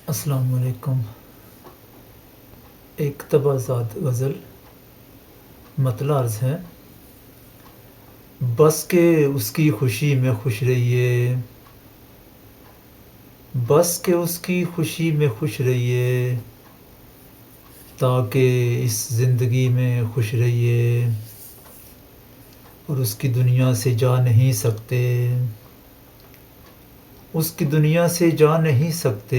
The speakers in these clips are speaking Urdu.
السلام علیکم۔ ایک تبازات غزل مطلع عرض ہے: بس کہ اس کی خوشی میں خوش رہیے، بس کہ اس کی خوشی میں خوش رہیے، تاکہ اس زندگی میں خوش رہیے، اور اس کی دنیا سے جا نہیں سکتے، اس کی دنیا سے جا نہیں سکتے،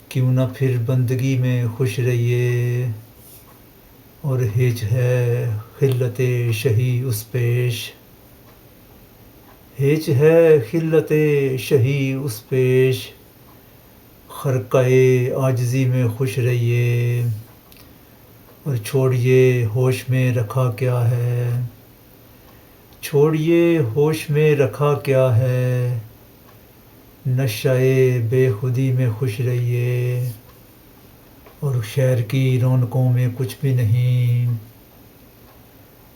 کیوں نہ پھر بندگی میں خوش رہیے، اور ہج ہے خلت شہی اس پیش، ہج ہے خلت شہی اس پیش، خرقۂ عاجزی میں خوش رہیے، اور چھوڑیے ہوش میں رکھا کیا ہے، چھوڑیے ہوش میں رکھا کیا ہے، نشہ بے خودی میں خوش رہیے، اور شہر کی رونقوں میں کچھ بھی نہیں،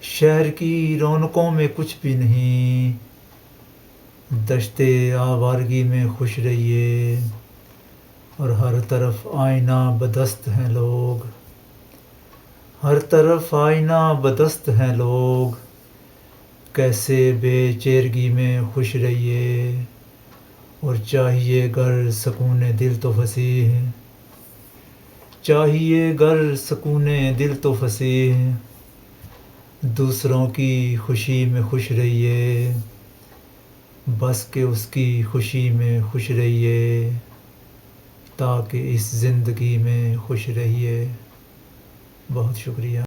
شہر کی رونقوں میں کچھ بھی نہیں، دشت آوارگی میں خوش رہیے، اور ہر طرف آئینہ بدست ہیں لوگ، ہر طرف آئینہ بدست ہیں لوگ، کیسے بے چیرگی میں خوش رہیے، اور چاہیے گر سکون دل تو فصیح، چاہیے گر سکون دل تو فصیح، دوسروں کی خوشی میں خوش رہیے، بس کہ اس کی خوشی میں خوش رہیے، تاکہ اس زندگی میں خوش رہیے۔ بہت شکریہ۔